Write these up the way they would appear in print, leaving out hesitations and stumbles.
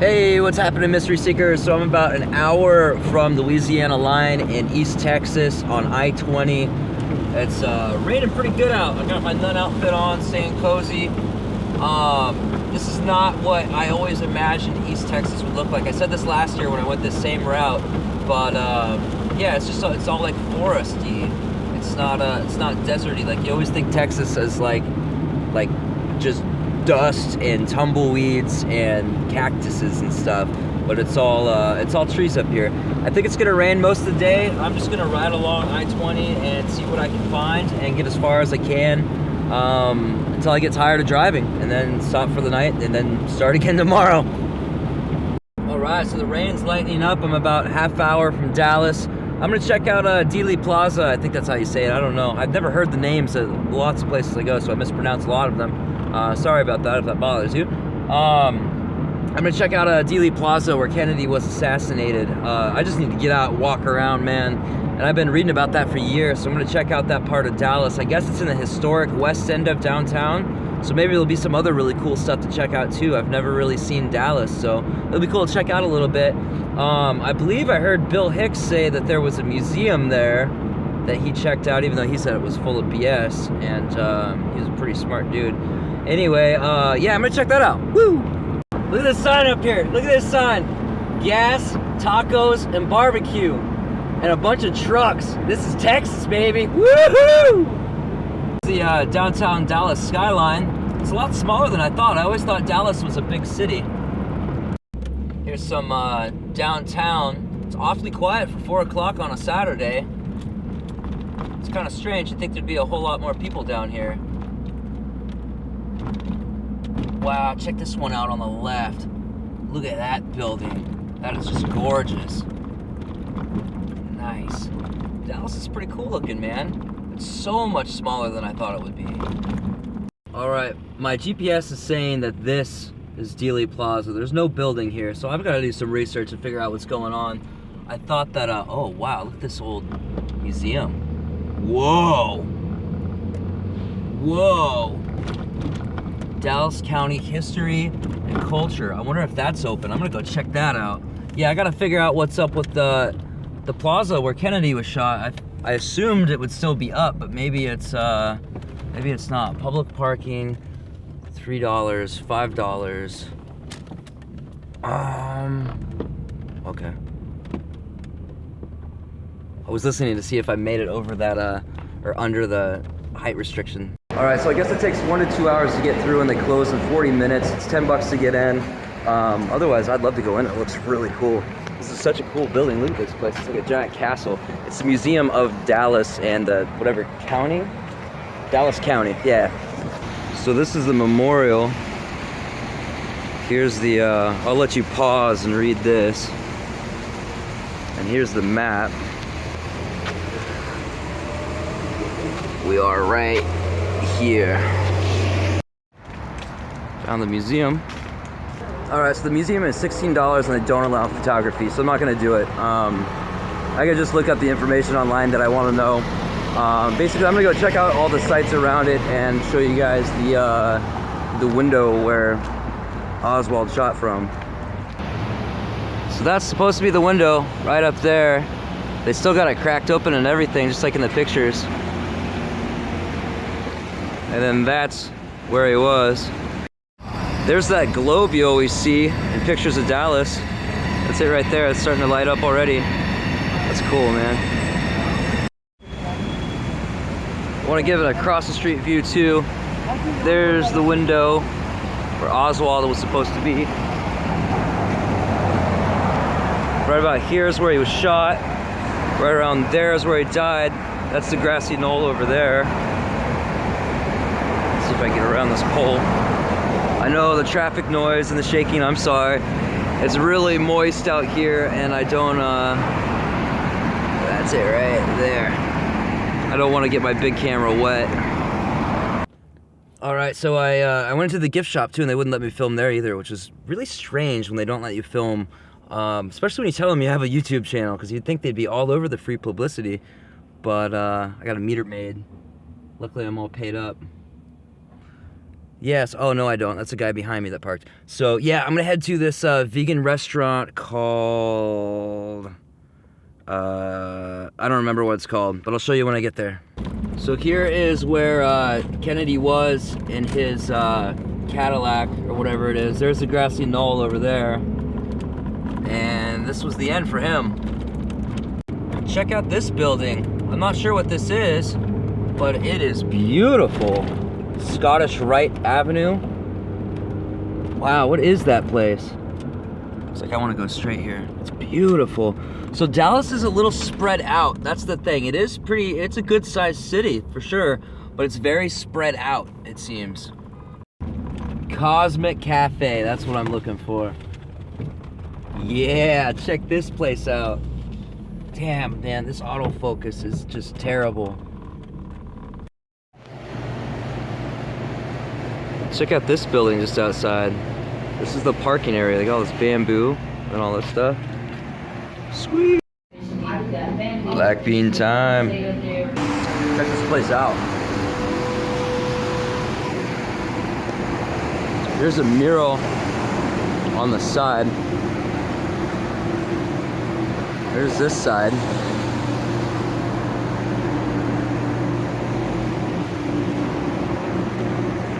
Hey, what's happening, Mystery Seekers? So I'm about an hour from the Louisiana line in East Texas on I-20. It's raining pretty good out. I got my nun outfit on, staying cozy. This is not what I always imagined East Texas would look like. I said this last year when I went this same route, but yeah, it's all like foresty. It's not deserty. Like you always think Texas as like just dust and tumbleweeds and cactuses and stuff, but it's all trees up here. I think it's gonna rain most of the day. I'm just gonna ride along I-20 and see what I can find and get as far as I can until I get tired of driving, and then stop for the night and then start again tomorrow. All right, so the rain's lightening up. I'm about a half hour from Dallas. I'm gonna check out Dealey Plaza. I think that's how you say it. I don't know. I've never heard the names of lots of places I go, so I mispronounce a lot of them. Sorry about that if that bothers you. I'm gonna check out Dealey Plaza where Kennedy was assassinated. I just need to get out, walk around, man. And I've been reading about that for years, so I'm gonna check out that part of Dallas. I guess it's in the historic west end of downtown, so maybe there'll be some other really cool stuff to check out too. I've never really seen Dallas, so it'll be cool to check out a little bit. I believe I heard Bill Hicks say that there was a museum there that he checked out, even though he said it was full of BS, and he was a pretty smart dude. Anyway, yeah, I'm gonna check that out. Woo! Look at this sign up here. Look at this sign. Gas, tacos, and barbecue. And a bunch of trucks. This is Texas, baby. Woohoo! The downtown Dallas skyline. It's a lot smaller than I thought. I always thought Dallas was a big city. Here's some downtown. It's awfully quiet for 4 o'clock on a Saturday. It's kind of strange. You'd think there'd be a whole lot more people down here. Wow, check this one out on the left. Look at that building. That is just gorgeous. Nice. Dallas is pretty cool looking, man. It's so much smaller than I thought it would be. All right, my GPS is saying that this is Dealey Plaza. There's no building here, so I've got to do some research and figure out what's going on. I thought that, oh wow, look at this old museum. Whoa. Whoa. Dallas County History and Culture. I wonder if that's open. I'm gonna go check that out. Yeah, I gotta figure out what's up with the plaza where Kennedy was shot. I assumed it would still be up, but maybe it's not. Public parking, $3, $5. Okay. I was listening to see if I made it over that or under the height restriction. All right, so I guess it takes 1 to 2 hours to get through, and they close in 40 minutes. It's $10 to get in. Otherwise, I'd love to go in. It looks really cool. This is such a cool building. Look at this place. It's like a giant castle. It's the Museum of Dallas and whatever county? Dallas County, yeah. So this is the memorial. Here's the, I'll let you pause and read this. And here's the map. We are right here. Found the museum. All right, so the museum is $16 and they don't allow photography, so I'm not gonna do it. I can just look up the information online that I wanna know. Basically, I'm gonna go check out all the sites around it and show you guys the window where Oswald shot from. So that's supposed to be the window right up there. They still got it cracked open and everything, just like in the pictures. And then that's where he was. There's that globe you always see in pictures of Dallas. That's it right there. It's starting to light up already. That's cool, man. I want to give it a across the street view too. There's the window where Oswald was supposed to be. Right about here is where he was shot. Right around there is where he died. That's the grassy knoll over there. If I get around this pole. I know the traffic noise and the shaking, I'm sorry. It's really moist out here and I don't, that's it right there. I don't want to get my big camera wet. All right, so I went to the gift shop too and they wouldn't let me film there either, which is really strange when they don't let you film, especially when you tell them you have a YouTube channel, because you'd think they'd be all over the free publicity, but I got a meter maid. Luckily I'm all paid up. Yes. Oh, no, I don't. That's a guy behind me that parked. So, yeah, I'm going to head to this vegan restaurant called... I don't remember what it's called, but I'll show you when I get there. So here is where Kennedy was in his Cadillac, or whatever it is. There's the grassy knoll over there. And this was the end for him. Check out this building. I'm not sure what this is, but it is beautiful. Scottish Rite Avenue. Wow, what is that place? It's like I want to go straight here. It's beautiful. So Dallas is a little spread out. That's the thing. It's a good sized city for sure, but it's very spread out, it seems. Cosmic Cafe, that's what I'm looking for. Yeah, check this place out. Damn, man, this autofocus is just terrible. Check out this building just outside. This is the parking area. They got all this bamboo and all this stuff. Sweet. Black bean time. Check this place out. There's a mural on the side. There's this side.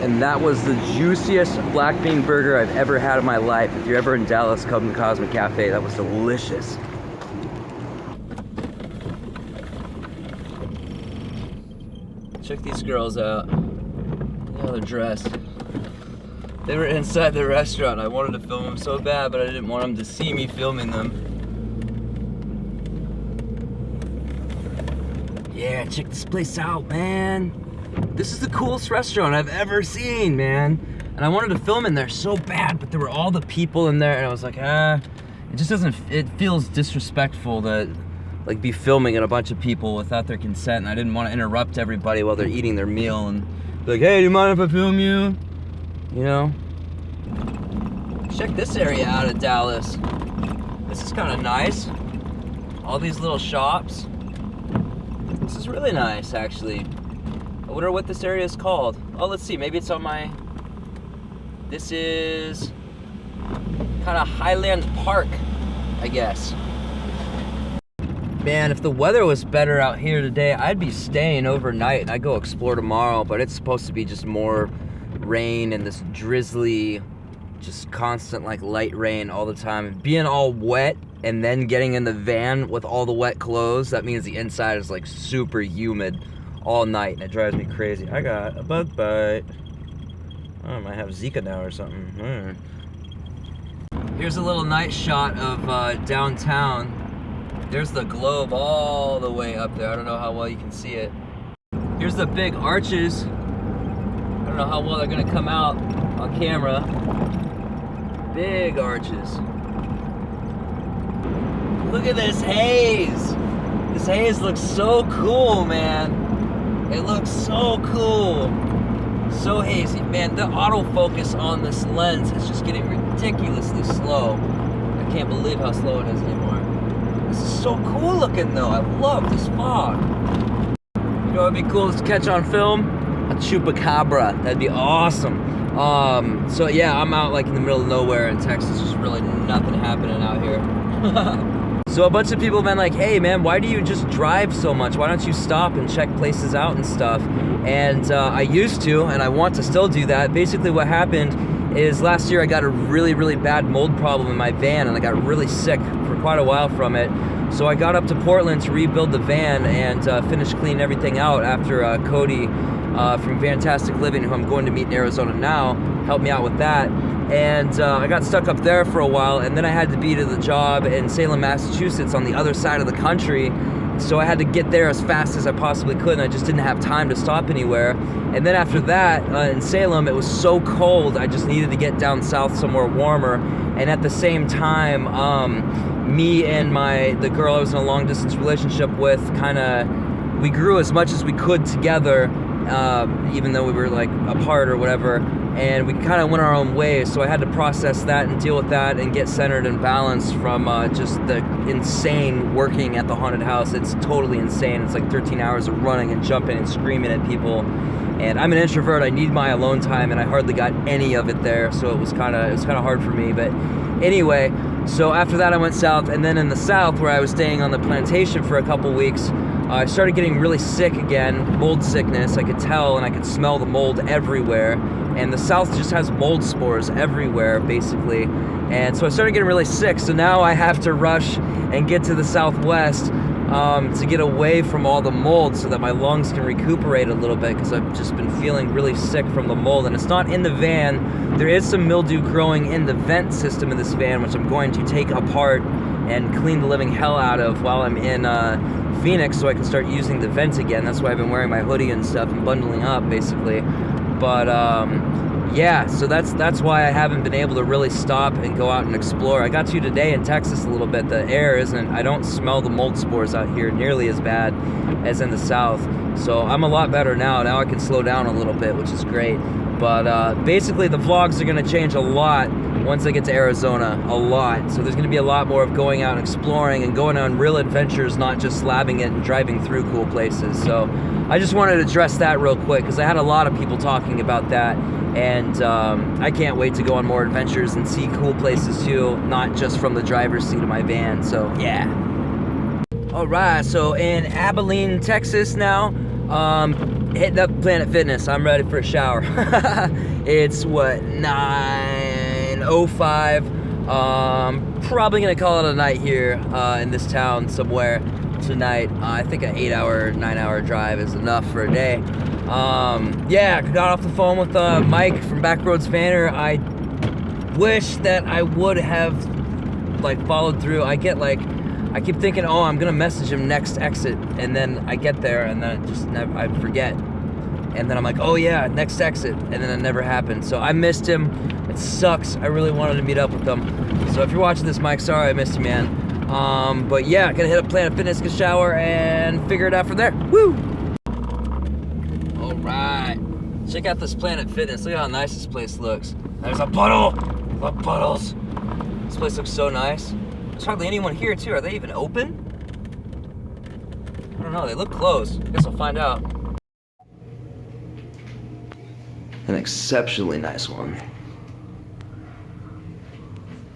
And that was the juiciest black bean burger I've ever had in my life. If you're ever in Dallas, come to Cosmic Cafe. That was delicious. Check these girls out. Look how they're dressed. They were inside the restaurant. I wanted to film them so bad, but I didn't want them to see me filming them. Yeah, check this place out, man. This is the coolest restaurant I've ever seen, man. And I wanted to film in there so bad, but there were all the people in there, and I was like, it just doesn't, it feels disrespectful to like be filming at a bunch of people without their consent, and I didn't want to interrupt everybody while they're eating their meal and be like, hey, do you mind if I film you? You know? Check this area out of Dallas. This is kind of nice. All these little shops. This is really nice, actually. I wonder what this area is called. Oh, let's see. Maybe it's on my... This is kind of Highland Park, I guess. Man, if the weather was better out here today, I'd be staying overnight and I'd go explore tomorrow, but it's supposed to be just more rain and this drizzly, just constant like light rain all the time. Being all wet and then getting in the van with all the wet clothes, that means the inside is like super humid all night, and it drives me crazy. I got a bug bite. Oh, I might have Zika now or something. Here's a little night shot of downtown. There's the globe all the way up there. I don't know how well you can see it. Here's the big arches. I don't know how well they're gonna come out on camera. Big arches. Look at this haze. This haze looks so cool, man. It looks so cool. So hazy. Man, the autofocus on this lens is just getting ridiculously slow. I can't believe how slow it is anymore. This is so cool looking though. I love this fog. You know what'd be cool to catch on film? A chupacabra. That'd be awesome. So yeah, I'm out like in the middle of nowhere in Texas. There's really nothing happening out here. So a bunch of people have been like, hey man, why do you just drive so much? Why don't you stop and check places out and stuff? And I used to, and I want to still do that. Basically what happened is last year I got a really, really bad mold problem in my van, and I got really sick for quite a while from it. So I got up to Portland to rebuild the van and finish cleaning everything out after Cody from Fantastic Living, who I'm going to meet in Arizona now, helped me out with that. And I got stuck up there for a while, and then I had to be to the job in Salem, Massachusetts on the other side of the country. So I had to get there as fast as I possibly could, and I just didn't have time to stop anywhere. And then after that, in Salem, it was so cold, I just needed to get down south somewhere warmer. And at the same time, me and the girl I was in a long distance relationship with, we grew as much as we could together, even though we were like apart or whatever. and we kind of went our own way. So I had to process that and deal with that and get centered and balanced from just the insane working at the haunted house. It's totally insane. It's like 13 hours of running and jumping and screaming at people. And I'm an introvert. I need my alone time, and I hardly got any of it there. So it was kind of hard for me. But anyway, so after that I went south, and then in the south where I was staying on the plantation for a couple weeks, I started getting really sick again, mold sickness. I could tell and I could smell the mold everywhere. And the south just has mold spores everywhere, basically. And so I started getting really sick. So now I have to rush and get to the southwest to get away from all the mold so that my lungs can recuperate a little bit, because I've just been feeling really sick from the mold. And it's not in the van. There is some mildew growing in the vent system of this van, which I'm going to take apart and clean the living hell out of while I'm in Phoenix, so I can start using the vent again. That's why I've been wearing my hoodie and stuff and bundling up, basically. But yeah, so that's why I haven't been able to really stop and go out and explore. I got to today in Texas a little bit. The air I don't smell the mold spores out here nearly as bad as in the south. So I'm a lot better now. Now I can slow down a little bit, which is great. But basically the vlogs are gonna change a lot once I get to Arizona, a lot. So there's gonna be a lot more of going out and exploring and going on real adventures, not just slabbing it and driving through cool places. So I just wanted to address that real quick, because I had a lot of people talking about that. And I can't wait to go on more adventures and see cool places too, not just from the driver's seat of my van. So yeah. All right, so in Abilene, Texas now, hitting up Planet Fitness. I'm ready for a shower. It's what, 9:05. Probably gonna call it a night here in this town somewhere tonight. I think an 9-hour drive is enough for a day. Yeah, got off the phone with Mike from Backroads Vanner. I wish that I would have followed through. I keep thinking, oh, I'm gonna message him next exit, and then I get there and then I forget. And then I'm like, oh yeah, next exit, and then it never happened. So I missed him. It sucks. I really wanted to meet up with him. So if you're watching this, Mike, sorry I missed you, man. But yeah, gonna hit up Planet Fitness, get a shower, and figure it out from there. Woo! All right, check out this Planet Fitness. Look at how nice this place looks. There's a puddle. Love puddles. This place looks so nice. There's hardly anyone here too. Are they even open? I don't know, they look closed. I guess I'll find out. An exceptionally nice one.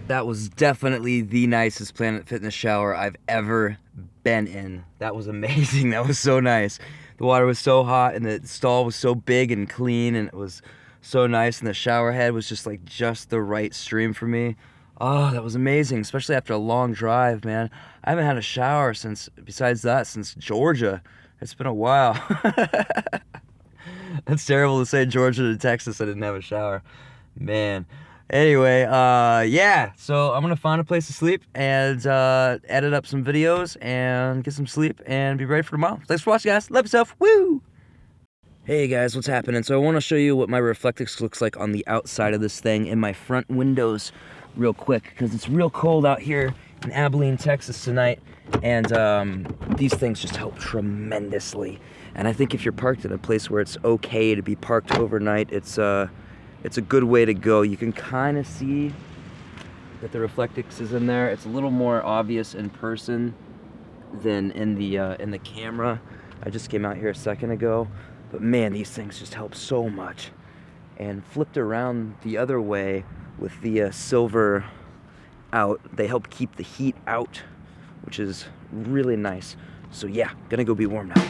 That was definitely the nicest Planet Fitness shower I've ever been in. That was amazing. That was so nice. The water was so hot and the stall was so big and clean, and it was so nice, and the shower head was just the right stream for me. Oh, that was amazing, especially after a long drive, man. I haven't had a shower since Georgia. It's been a while. That's terrible to say, Georgia to Texas, I didn't have a shower. Man. Anyway, yeah, so I'm gonna find a place to sleep and edit up some videos and get some sleep and be ready for tomorrow. Thanks for watching, guys. Love yourself. Woo! Hey guys, what's happening? So I want to show you what my Reflectix looks like on the outside of this thing in my front windows real quick, because it's real cold out here in Abilene, Texas tonight, and these things just help tremendously. And I think if you're parked in a place where it's okay to be parked overnight, it's a good way to go. You can kind of see that the Reflectix is in there. It's a little more obvious in person than in the camera. I just came out here a second ago, but man, these things just help so much. And flipped around the other way with the silver out, they help keep the heat out, which is really nice. So yeah, gonna go be warm now.